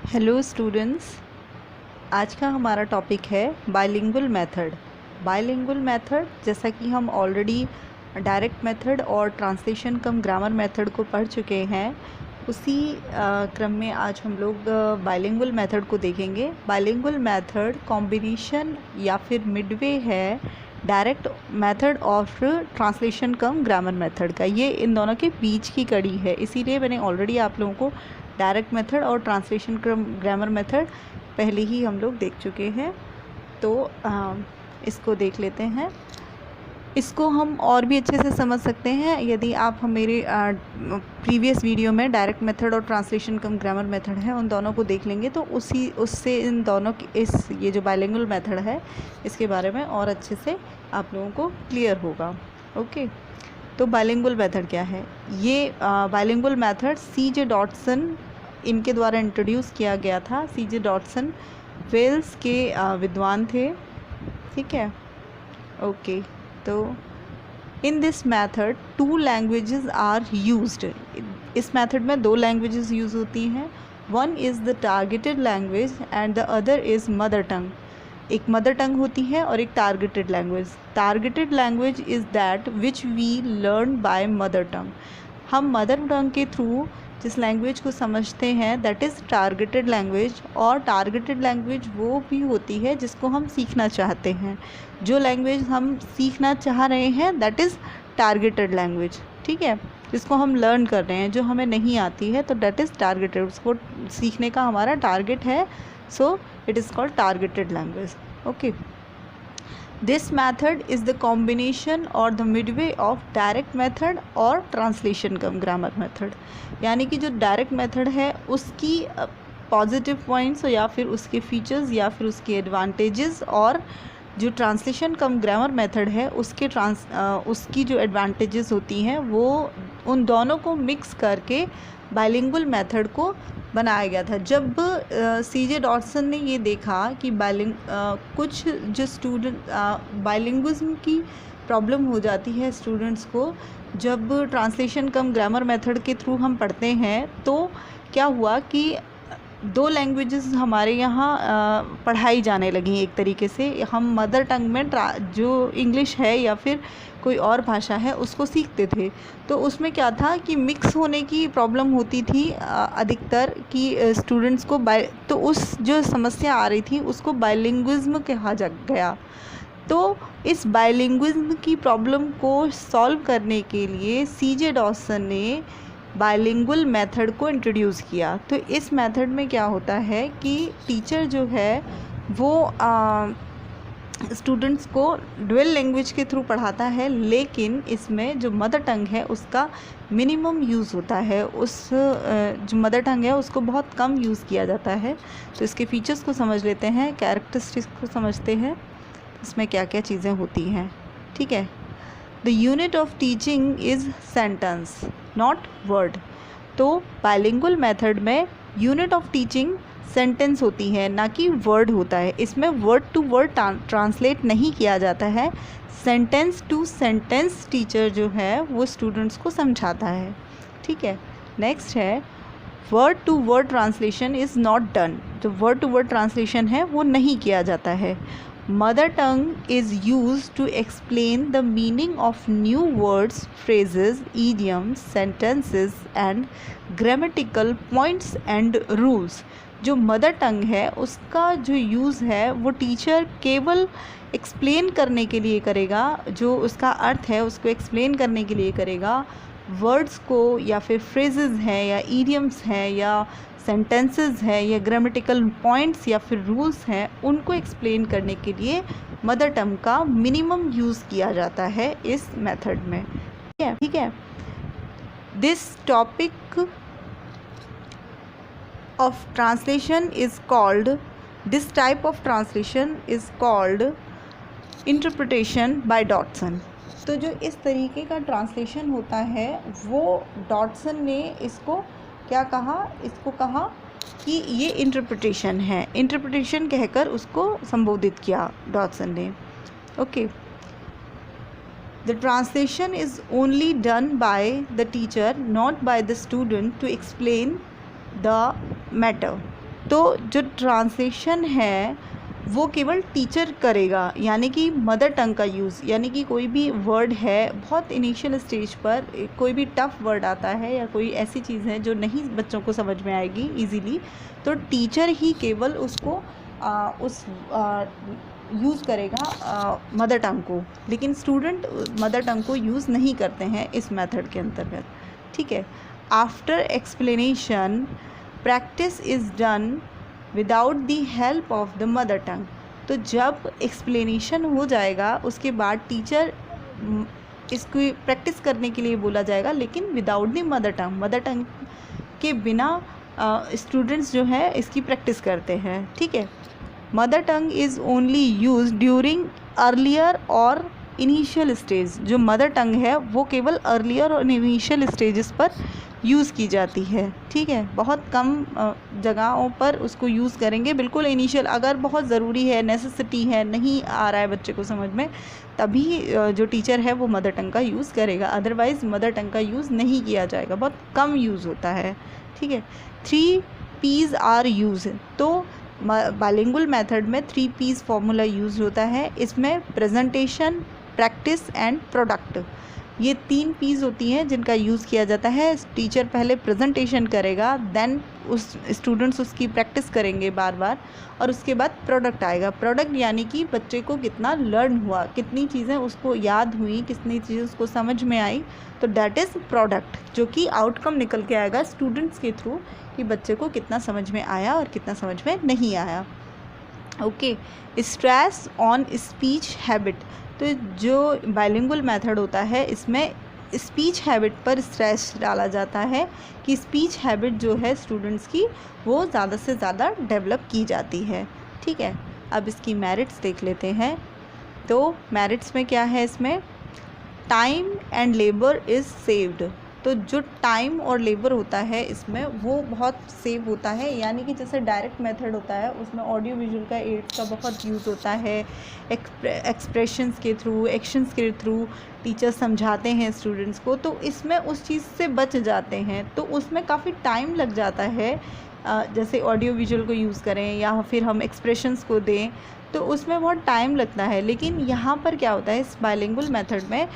Hello students, आज का हमारा टॉपिक है बाइलिंगुअल मेथड। बाइलिंगुअल मेथड, जैसा कि हम ऑलरेडी डायरेक्ट मेथड और ट्रांसलेशन कम ग्रामर मेथड को पढ़ चुके हैं, उसी क्रम में आज हम लोग बाइलिंगुअल मेथड को देखेंगे। बाइलिंगुअल मेथड कॉम्बिनेशन या फिर मिडवे है डायरेक्ट मेथड और ट्रांसलेशन कम ग्रामर मेथड का। ये इन दोनों के बीच की कड़ी है, इसीलिए मैंने ऑलरेडी आप लोगों को डायरेक्ट मेथड और ट्रांसलेशन ग्रामर मेथड पहले ही हम लोग देख चुके हैं। तो इसको देख लेते हैं। इसको हम और भी अच्छे से समझ सकते हैं यदि आप मेरे प्रीवियस वीडियो में डायरेक्ट मेथड और ट्रांसलेशन कम ग्रामर मेथड है उन दोनों को देख लेंगे, तो उससे इन दोनों की ये जो बाइलिंगुअल मेथड है इसके बारे में और अच्छे से आप लोगों को क्लियर होगा। ओके, तो बाइलिंगुअल मेथड क्या है? ये बाइलिंगुअल मेथड C.J. डॉटसन इनके द्वारा इंट्रोड्यूस किया गया था। C.J. डॉटसन वेल्स के विद्वान थे, ठीक है। ओके, तो in this method 2 languages are used. इस मेथड में 2 लैंग्वेजेस यूज़ होती हैं। One is the targeted language and the other is mother tongue. एक मदर टंग होती है और एक targeted language. Targeted language is that which we learn by mother tongue. हम मदर टंग के थ्रू जिस लैंग्वेज को समझते हैं दैट इज़ टारगेटेड लैंग्वेज। और टारगेटेड लैंग्वेज वो भी होती है जिसको हम सीखना चाहते हैं। जो लैंग्वेज हम सीखना चाह रहे हैं दैट इज़ टारगेटेड लैंग्वेज, ठीक है। जिसको हम लर्न कर रहे हैं, जो हमें नहीं आती है, तो दैट इज़ टारगेटेड। उसको सीखने का हमारा टारगेट है, so it is called targeted language. Okay, this method is the combination और the midway of direct method और ट्रांसलेशन कम ग्रामर मेथड। यानी कि जो डायरेक्ट मेथड है उसकी पॉजिटिव पॉइंट्स या फिर उसके फीचर्स या फिर उसके एडवांटेजेस, और जो ट्रांसलेशन कम ग्रामर मेथड है उसकी जो एडवांटेजेस होती हैं वो उन दोनों को मिक्स करके बाइलिंगुअल मेथड को बनाया गया था। जब C.J. डॉटसन ने ये देखा कि कुछ जो स्टूडेंट बाइलिंगुइज्म की प्रॉब्लम हो जाती है स्टूडेंट्स को जब ट्रांसलेशन कम ग्रामर मेथड के थ्रू हम पढ़ते हैं, तो क्या हुआ कि 2 लैंग्वेजेस हमारे यहाँ पढ़ाई जाने लगी एक तरीके से। हम मदर टंग में जो इंग्लिश है या फिर कोई और भाषा है उसको सीखते थे, तो उसमें क्या था कि मिक्स होने की प्रॉब्लम होती थी अधिकतर कि स्टूडेंट्स को तो उस जो समस्या आ रही थी उसको बाइलिंगुइज्म कहा गया। तो इस बाइलिंगुइज्म की प्रॉब्लम को सॉल्व करने के लिए C.J. डॉटसन ने बाइलिंगुअल मेथड को इंट्रोड्यूस किया। तो इस मेथड में क्या होता है कि टीचर जो है वो स्टूडेंट्स को ड्यूअल लैंग्वेज के थ्रू पढ़ाता है, लेकिन इसमें जो मदर टंग है उसका मिनिमम यूज़ होता है। जो मदर टंग है उसको बहुत कम यूज़ किया जाता है। तो इसके फीचर्स को समझ लेते हैं, कैरेक्टरिस्टिक्स को समझते हैं, इसमें क्या क्या चीज़ें होती हैं, ठीक है। The unit of teaching is sentence not word. तो बाइलिंगुअल मेथड में यूनिट ऑफ टीचिंग सेंटेंस होती है, ना कि वर्ड होता है। इसमें वर्ड टू वर्ड ट्रांसलेट नहीं किया जाता है। सेंटेंस टू सेंटेंस टीचर जो है वो स्टूडेंट्स को समझाता है, ठीक है। नेक्स्ट है word to word translation is not done. जो वर्ड टू वर्ड ट्रांसलेशन है वो नहीं किया जाता है। Mother tongue is used to explain the meaning of new words, phrases, idioms, sentences and grammatical points and rules। जो mother tongue है उसका जो यूज़ है वो टीचर केवल एक्सप्लेन करने के लिए करेगा, जो उसका अर्थ है उसको एक्सप्लेन करने के लिए करेगा। वर्ड्स को या फिर फ्रेजेस हैं या ईडियम्स हैं या सेंटेंसेस हैं या ग्रामेटिकल पॉइंट्स या फिर रूल्स हैं, उनको एक्सप्लेन करने के लिए मदर टंग का मिनिमम यूज़ किया जाता है इस मेथड में, ठीक है। This topic of translation is called, this type of translation is called interpretation by Dodson. तो जो इस तरीके का ट्रांसलेशन होता है वो डॉटसन ने इसको क्या कहा, इसको कहा कि ये इंटरप्रिटेशन है। इंटरप्रिटेशन कहकर उसको संबोधित किया डॉटसन ने। Okay, the translation is only done by the teacher not by the student to explain the matter. तो जो ट्रांसलेशन है वो केवल टीचर करेगा, यानी कि मदर टंग का यूज़, यानी कि कोई भी वर्ड है बहुत इनिशियल स्टेज पर कोई भी टफ़ वर्ड आता है या कोई ऐसी चीज़ है जो नहीं बच्चों को समझ में आएगी इजीली, तो टीचर ही केवल उसको यूज़ करेगा मदर टंग को, लेकिन स्टूडेंट मदर टंग को यूज़ नहीं करते हैं इस मेथड के अंतर्गत। ठीक है। After explanation practice is done without the help of the mother tongue. तो जब एक्सप्लेनेशन हो जाएगा उसके बाद टीचर इसकी प्रैक्टिस करने के लिए बोला जाएगा, लेकिन विदाउट दी मदर टंग के बिना स्टूडेंट्स जो है इसकी प्रैक्टिस करते हैं। ठीक है। Mother tongue is only use during earlier और इनिशियल स्टेज। जो मदर टंग है वो केवल अर्लियर और इनिशियल स्टेजेस पर यूज़ की जाती है। ठीक है। बहुत कम जगहों पर उसको यूज़ करेंगे, बिल्कुल इनिशियल, अगर बहुत ज़रूरी है, नेसेसिटी है, नहीं आ रहा है बच्चे को समझ में, तभी जो टीचर है वो मदर टंग का यूज़ करेगा, अदरवाइज़ मदर टंग का यूज़ नहीं किया जाएगा, बहुत कम यूज़ होता है। ठीक है। 3 P's आर यूज़। तो बाइलिंगुअल मेथड में 3 P's फॉर्मूला यूज़ होता है। इसमें प्रेजेंटेशन, प्रैक्टिस एंड प्रोडक्ट, ये 3 P's होती हैं जिनका यूज़ किया जाता है। टीचर पहले प्रेजेंटेशन करेगा, देन उस स्टूडेंट्स उसकी प्रैक्टिस करेंगे बार बार, और उसके बाद प्रोडक्ट आएगा। प्रोडक्ट यानी कि बच्चे को कितना लर्न हुआ, कितनी चीज़ें उसको याद हुई, कितनी चीज़ें उसको समझ में आई, तो दैट इज़ प्रोडक्ट, जो कि आउटकम निकल के आएगा स्टूडेंट्स के थ्रू कि बच्चे को कितना समझ में आया और कितना समझ में नहीं आया। Okay. Stress on speech habit. तो जो बाइलिंगुअल मेथड होता है इसमें स्पीच हैबिट पर स्ट्रेस डाला जाता है कि स्पीच हैबिट जो है स्टूडेंट्स की वो ज़्यादा से ज़्यादा डेवलप की जाती है। ठीक है। अब इसकी मेरिट्स देख लेते हैं। तो मेरिट्स में क्या है, इसमें time and labour is saved. तो जो टाइम और लेबर होता है इसमें वो बहुत सेव होता है, यानी कि जैसे डायरेक्ट मेथड होता है उसमें ऑडियो विजुअल का एड्स का बहुत यूज़ होता है, एक्सप्रेशंस के थ्रू, एक्शंस के थ्रू टीचर समझाते हैं स्टूडेंट्स को, तो इसमें उस चीज़ से बच जाते हैं, तो उसमें काफ़ी टाइम लग जाता है। जैसे ऑडियो विजुअल को यूज़ करें या फिर हम एक्सप्रेशंस को दें तो उसमें बहुत टाइम लगता है। लेकिन यहाँ पर क्या होता है इस बाइलिंगुअल मेथड में,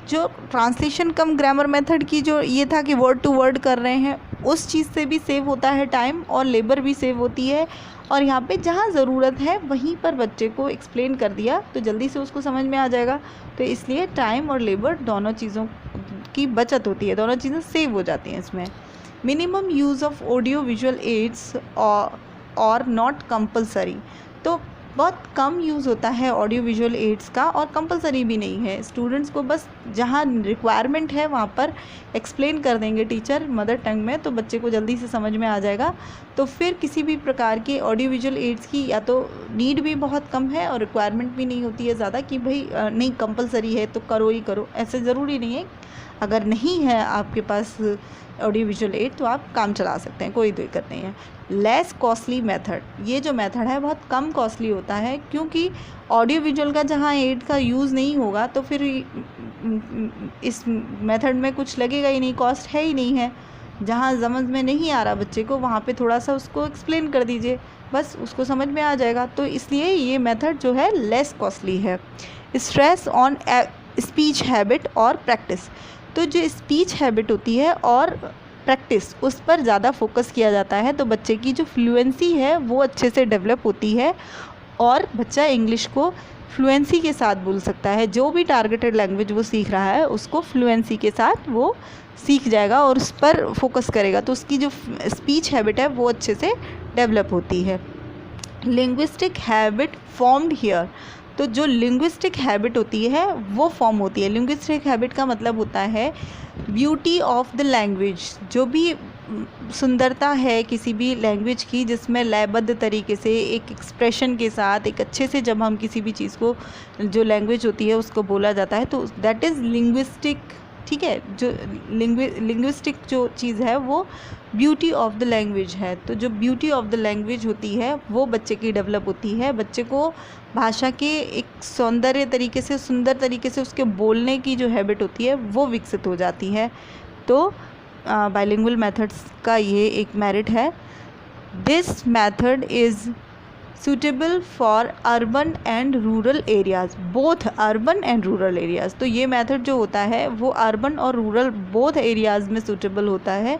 जो ट्रांसलेशन कम ग्रामर मेथड की जो ये था कि वर्ड टू वर्ड कर रहे हैं, उस चीज़ से भी सेव होता है टाइम और लेबर भी सेव होती है, और यहाँ पे जहाँ ज़रूरत है वहीं पर बच्चे को एक्सप्लेन कर दिया तो जल्दी से उसको समझ में आ जाएगा। तो इसलिए टाइम और लेबर दोनों चीज़ों की बचत होती है, दोनों चीज़ें सेव हो जाती हैं इसमें। Minimum use of audio visual aids और नॉट कंपलसरी। तो बहुत कम यूज़ होता है ऑडियो विजुअल एड्स का, और कंपलसरी भी नहीं है। स्टूडेंट्स को बस जहाँ रिक्वायरमेंट है वहाँ पर एक्सप्लेन कर देंगे टीचर मदर टंग में, तो बच्चे को जल्दी से समझ में आ जाएगा। तो फिर किसी भी प्रकार के ऑडियो विजुअल एड्स की या तो नीड भी बहुत कम है और रिक्वायरमेंट भी नहीं होती है ज़्यादा कि भाई नहीं कंपलसरी है तो करो ही करो, ऐसे ज़रूरी नहीं है। अगर नहीं है आपके पास ऑडियो विजुअल एड तो आप काम चला सकते हैं, कोई दिक्कत नहीं है। लेस कॉस्टली मेथड, ये जो मेथड है बहुत कम कॉस्टली होता है, क्योंकि ऑडियो विजुअल का जहाँ एड का यूज़ नहीं होगा तो फिर इस मेथड में कुछ लगेगा ही नहीं, कॉस्ट है ही नहीं है। जहाँ समझ में नहीं आ रहा बच्चे को वहाँ पे थोड़ा सा उसको एक्सप्लेन कर दीजिए, बस उसको समझ में आ जाएगा। तो इसलिए ये मेथड जो है लेस कॉस्टली है। स्ट्रेस ऑन स्पीच हैबिट और प्रैक्टिस। तो जो स्पीच हैबिट होती है और प्रैक्टिस उस पर ज़्यादा फोकस किया जाता है, तो बच्चे की जो फ्लुएंसी है वो अच्छे से डेवलप होती है और बच्चा इंग्लिश को फ्लुएंसी के साथ बोल सकता है। जो भी टारगेटेड लैंग्वेज वो सीख रहा है उसको फ्लुएंसी के साथ वो सीख जाएगा और उस पर फोकस करेगा, तो उसकी जो स्पीच हैबिट है वो अच्छे से डेवलप होती है। Linguistic habit formed here. तो जो लिंग्विस्टिक हैबिट होती है वो फॉर्म होती है। लिंग्विस्टिक हैबिट का मतलब होता है ब्यूटी ऑफ द लैंग्वेज, जो भी सुंदरता है किसी भी लैंग्वेज की, जिसमें लयबद्ध तरीके से एक एक्सप्रेशन के साथ एक अच्छे से जब हम किसी भी चीज़ को जो लैंग्वेज होती है उसको बोला जाता है तो दैट इज़ लिंग्विस्टिक। ठीक है। जो लिंग्विस्टिक जो चीज़ है वो ब्यूटी ऑफ द लैंग्वेज है। तो जो ब्यूटी ऑफ द लैंग्वेज होती है वो बच्चे की डेवलप होती है। बच्चे को भाषा के एक सौंदर्य तरीके से, सुंदर तरीके से उसके बोलने की जो हैबिट होती है वो विकसित हो जाती है। तो बाइलिंगुअल मेथड्स का ये एक मेरिट है। This method is suitable for urban and rural areas, both urban and rural areas. तो ये मेथड जो होता है वो अर्बन और रूरल बोथ एरियाज़ में सूटेबल होता है,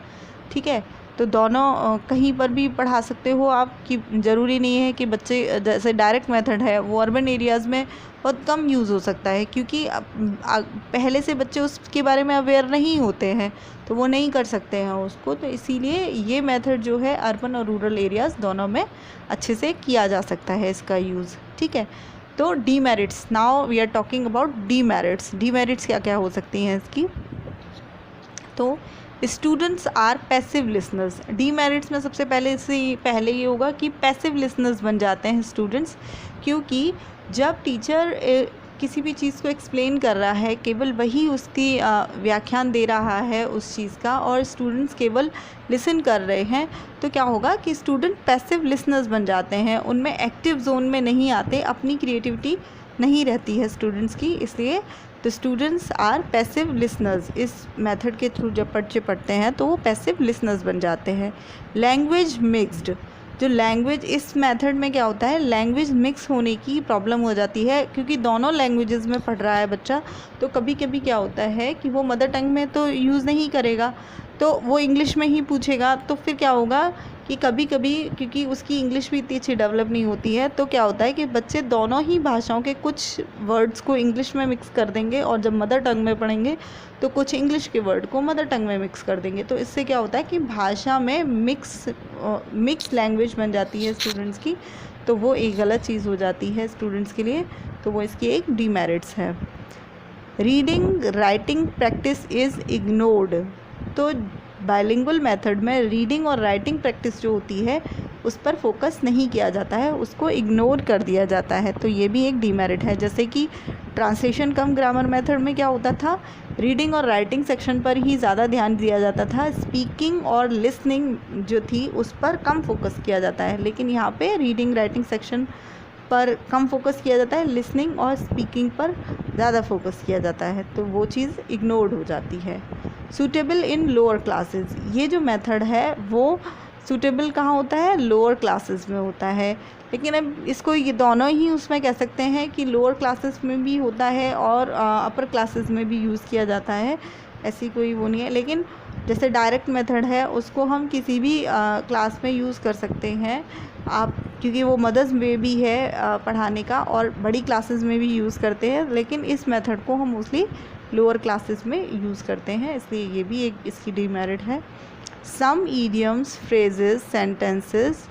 ठीक है। तो दोनों कहीं पर भी पढ़ा सकते हो आप, कि ज़रूरी नहीं है कि बच्चे, जैसे डायरेक्ट मेथड है वो अर्बन एरियाज़ में बहुत कम यूज़ हो सकता है, क्योंकि पहले से बच्चे उसके बारे में अवेयर नहीं होते हैं, तो वो नहीं कर सकते हैं उसको। तो इसीलिए ये मेथड जो है अर्बन और रूरल एरियाज़ दोनों में अच्छे से किया जा सकता है इसका यूज़, ठीक है। तो demerits, now we are talking about demerits. Demerits क्या क्या हो सकती हैं इसकी? तो students are passive listeners. Demerits में सबसे पहले ये होगा कि पैसिव लिसनर्स बन जाते हैं स्टूडेंट्स, क्योंकि जब टीचर किसी भी चीज़ को एक्सप्लेन कर रहा है, केवल वही उसकी व्याख्यान दे रहा है उस चीज़ का, और स्टूडेंट्स केवल लिसन कर रहे हैं, तो क्या होगा कि स्टूडेंट पैसिव लिसनर्स बन जाते हैं, उनमें एक्टिव जोन में नहीं आते, अपनी क्रिएटिविटी नहीं रहती है स्टूडेंट्स की। इसलिए तो स्टूडेंट्स आर पैसिव लिसनर्स। इस मेथड के थ्रू जब बच्चे पढ़ते हैं तो वो पैसिव लिसनर्स बन जाते हैं। लैंग्वेज मिक्स्ड, जो लैंग्वेज, इस मेथड में क्या होता है, लैंग्वेज मिक्स होने की प्रॉब्लम हो जाती है, क्योंकि दोनों लैंग्वेजेस में पढ़ रहा है बच्चा। तो कभी कभी क्या होता है कि वो मदर टंग में तो यूज़ नहीं करेगा, तो वो इंग्लिश में ही पूछेगा। तो फिर क्या होगा कि कभी कभी, क्योंकि उसकी इंग्लिश भी इतनी अच्छी डेवलप नहीं होती है, तो क्या होता है कि बच्चे दोनों ही भाषाओं के कुछ वर्ड्स को इंग्लिश में मिक्स कर देंगे, और जब मदर टंग में पढ़ेंगे तो कुछ इंग्लिश के वर्ड को मदर टंग में मिक्स कर देंगे। तो इससे क्या होता है कि भाषा में मिक्स लैंग्वेज बन जाती है स्टूडेंट्स की, तो वो एक गलत चीज़ हो जाती है स्टूडेंट्स के लिए। तो वो इसकी एक डीमेरिट्स है। Reading writing practice is ignored. तो बाइलिंगुअल मेथड में रीडिंग और राइटिंग प्रैक्टिस जो होती है उस पर फोकस नहीं किया जाता है, उसको इग्नोर कर दिया जाता है, तो ये भी एक डीमेरिट है। जैसे कि ट्रांसलेशन कम ग्रामर मेथड में क्या होता था, रीडिंग और राइटिंग सेक्शन पर ही ज़्यादा ध्यान दिया जाता था, स्पीकिंग और लिसनिंग जो थी उस पर कम फोकस किया जाता है। लेकिन यहाँ पे रीडिंग राइटिंग सेक्शन पर कम फोकस किया जाता है, लिसनिंग और स्पीकिंग पर ज़्यादा फोकस किया जाता है, तो वो चीज़ इग्नोर्ड हो जाती है। सूटेबल इन लोअर क्लासेस, ये जो मेथड है वो सूटेबल कहाँ होता है, लोअर क्लासेस में होता है। लेकिन अब इसको ये दोनों ही उसमें कह सकते हैं कि लोअर क्लासेस में भी होता है और अपर क्लासेस में भी यूज़ किया जाता है, ऐसी कोई वो नहीं है। लेकिन जैसे डायरेक्ट मेथड है उसको हम किसी भी क्लास में यूज़ कर सकते हैं आप, क्योंकि वो मदर्स वे भी है पढ़ाने का, और बड़ी क्लासेस में भी यूज़ करते हैं। लेकिन इस मेथड को हम मोस्टली लोअर क्लासेस में यूज़ करते हैं, इसलिए ये भी एक इसकी डीमेरिट है। सम ईडियम्स, फ्रेजेस, सेंटेंसेस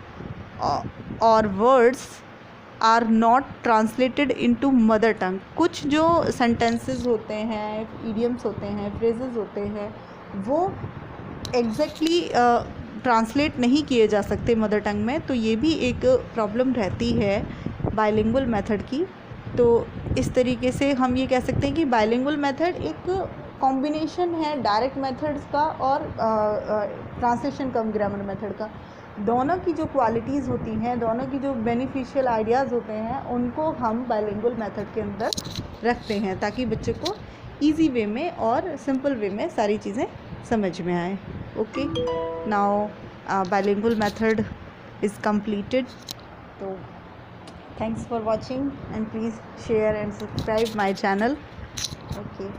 और words are not translated into mother tongue. कुछ जो सेंटेंसेस होते हैं, ईडियम्स होते हैं, फ्रेजेस होते हैं, वो एग्जैक्टली ट्रांसलेट नहीं किए जा सकते मदर टंग में, तो ये भी एक प्रॉब्लम रहती है बाइलिंगुअल मेथड की। तो इस तरीके से हम ये कह सकते हैं कि बाइलिंगुअल मेथड एक कॉम्बिनेशन है डायरेक्ट मेथड्स का और ट्रांसलेशन कम ग्रामर मेथड का। दोनों की जो क्वालिटीज़ होती हैं, दोनों की जो बेनिफिशियल आइडियाज़ होते हैं, उनको हम बाइलिंगुअल मेथड के अंदर रखते हैं, ताकि बच्चे को ईजी वे में और सिंपल वे में सारी चीज़ें समझ में आए। Okay, now bilingual method is completed. तो thanks for watching and please share and subscribe my channel. Okay.